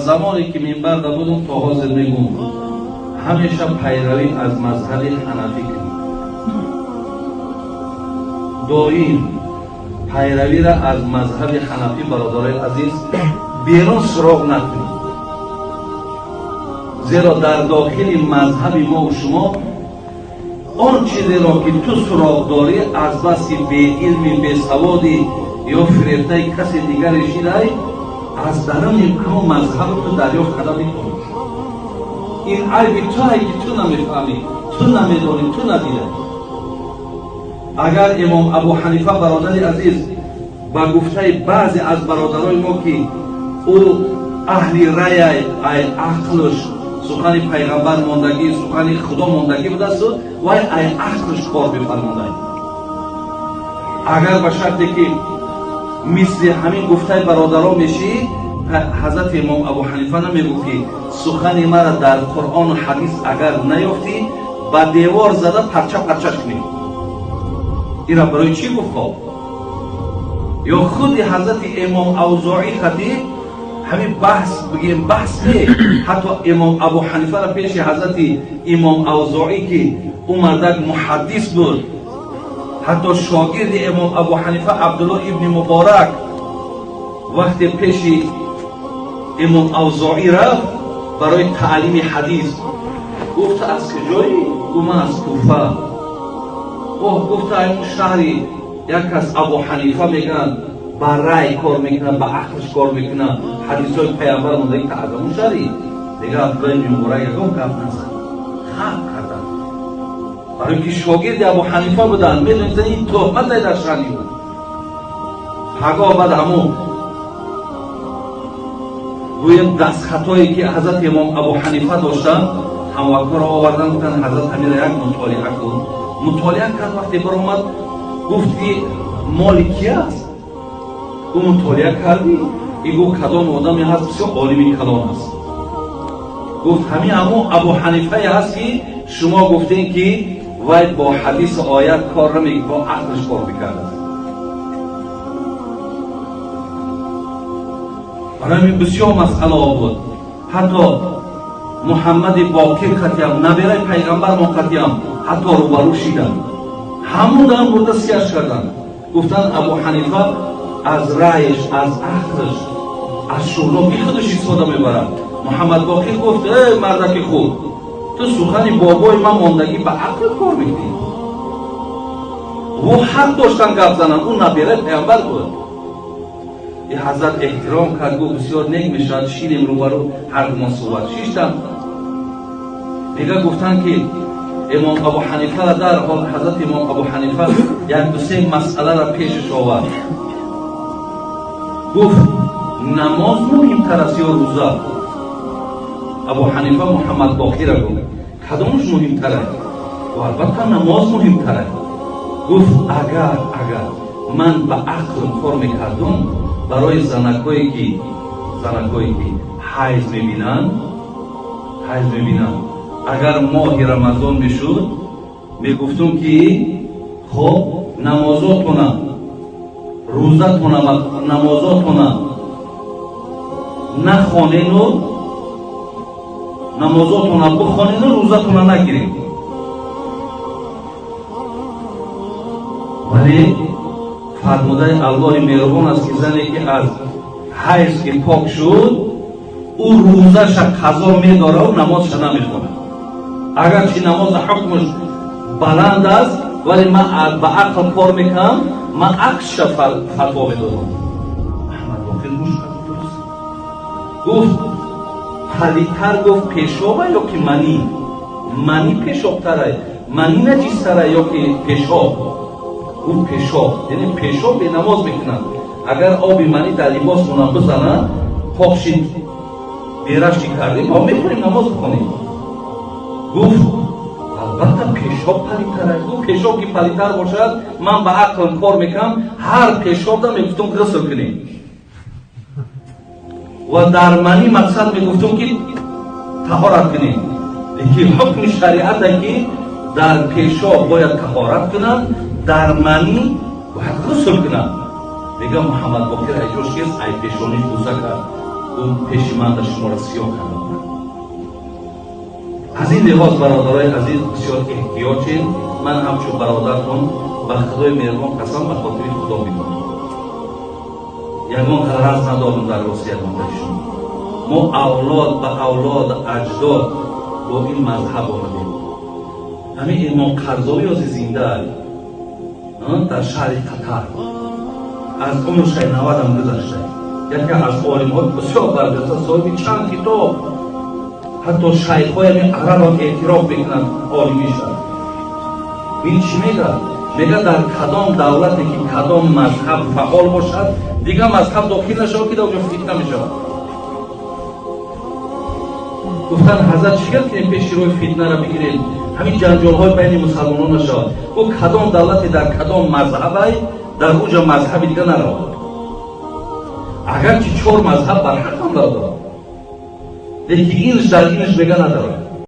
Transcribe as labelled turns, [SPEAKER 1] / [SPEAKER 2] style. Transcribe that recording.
[SPEAKER 1] زمانی که منبردا بودم تا حاضر میگم همیشه پیروی از مذهب حنفی کنید. دائم پیروی را از مذهب حنفی برادرای عزیز بیرون سراغ نکنید. زیرا در داخل مذهب ما و شما آن چیزی را که تو سراغ داری از بس بی علمی، بی سوادی یا فریفته کسی دیگری شیده‌ای از درون همون مذهب تو دریافت کرده می‌کنی. این عیب تو هایی که تو نمی‌فهمی، تو نمی‌دانی، تو ندیدی. اگر امام ابو حنیفه برادر عزیز با گفته بعضی از برادرای ما که او اهل رای ای عقلش سخن پیغمبر ماندگی، سخن خدا ماندگی بوده است و ای عقلش کار بفرمانده. اگر به شرطی که مثل همین گفته برادران میشی، حضرت امام ابو حنیفه نمیگو که سخن مرا در قرآن و حدیث اگر نیافتی با دیوار زده پرچه پرچه کنی. این را برای چی گفت؟ یا خود حضرت امام اوزاعی خطیب همین بحث بگیم بحث نه، حتی امام ابو حنیفه را پیش حضرت امام اوزاعی که او مردک محدث بود، حتی شاگرد امام ابو حنیفه عبدالله ابن مبارک وقتی پیش امام اوزاعی رفت برای تعلیم حدیث، گفت از کجایی؟ گفت من از کوفه. گفت این شهری یک کس ابو حنیفه میگن با رای کار میکنن، با عقلش کار میکنن، حدیث های پیامبر ماندگی تعظیم شری دیگه عبدالله ابن مبارک یکم گفت نزد، خم کردن برای که شاگرد ابو حنیفه بودن. میدونید این تهمت در شأنی بود. هگاه بعد همون گویم دست خطایی که حضرت امام ابو حنیفه داشتن، هموطنان را آوردن گفتن حضرت امیر یک مطالعه کن. مطالعه کرد، وقتی برآمد گفت که مال کی است؟ او مطالعه کردی؟ ای گفت کدام آدمی هست بسیار عالمی کلام است. گفت همون ابو حنیفه هست که شما گفتین که وای با حدیث و آیت کار نمیکنه، با عقلش کار میکرده. برای بسیار مسئله بود. حتی محمد باقر خطیم نبیره پیغمبر ما خطیم حتی روبرو شیدن، همون دارن برده سیاش کردن. گفتن ابو حنیفه از رایش، از عقلش، از شغلابی خودش استفاده میبرد. محمد باقر گفت ای مردک خود، تو سخن بابای من ماندگی به عقل کار میکنی. و حق داشتن گپ زنن، اون نبیره پیغمبر بود. این حضرت احترام کرد، گفت بسیار نیک میشد شیریم روبرو هر ما صحبت شیشتم. دیگه گفتن که امام ابو حنیفه را در حال حضرت امام ابو حنیفه یک دو سه مسئله را پیشش آورد. گفت نماز مهمتر است یا روزه؟ ابو حنیفه محمد باقر را گفت کدامش مهمتر است؟ و البته نماز مهمتر است. گفت اگر من به عقل کار میکردم برای زنکایی که حیض میبینن، اگر ماه رمضان میشد میگفتم که خب نمازاتونه، روزتونه، نمازاتونه نخوانین و نمازاتونه بخوانین و روزتونه نگیرین. ولی فرموده الله مهربان است که زنی که از حیض که پاک شد او روزش قضا میداره و نمازش نمیخونه. اگرچه نماز حکمش بلند است ولی من به عقل کار میکنم، من عکسش فتوا میدادم. احمد باقر گوش کرد، گفت پلیتر گفت پیشابه یا که منی پیشابتره، منی نجیستره یا که پیشاب؟ اون پیشاب یعنی پیشاب به نماز میکنن. اگر آبی منی در لباس مونم بزنن پاکشید بیرشتی کردیم ما میتونیم نماز بخونیم. گفت البته پیشاب پلیتره. گفت پیشاب که پلیتر باشد من به عقل کار میکنم، هر پیشاب دارم میگفتم غسل کنیم و در منی مقصد میگفتم که طهارت کنیم. یکی حکم شریعت است که در پیشاب باید طهارت کنم، در منی باید غسل کنم. میگم محمد باقر ایجاش کس ای پیشانیش بوسه کرد. اون پیش من در شما را سیاه کردم. از این لحاظ برادرای عزیز بسیار احتیاطین. من همچون برادرتون به خدای مهربان قسم به خاطر خدا میکنم، یگان غرض ندارم در واسه یگان شما. ما اولاد به اولاد اجداد با این مذهب آمدیم. همین امام قرضاوی از زنده در شهر قطر از عمر 90 هم گذشته، یکی از عالم‌ها بسیار برجسته، صاحب چند کتاب، حتی شیخ‌های همین عرب هم اعتراف میکنند عالمی شد. این چی میگه؟ میگه در کدام دولتی که کدام مذهب فعال باشد دیگه مذهب داخل نشود که در اونجا فتنه میشود. گفتن حضرت چیگر که پیش روی فتنه را بگیرید، همین جنجال های بین مسلمانان نشود. او کدام دولتی در کدام مذهبی در اونجا مذهب دیگه نرود، اگر که 4 مذهب برحق هم دارد، لیکن اینش در اینش بگه ندارد.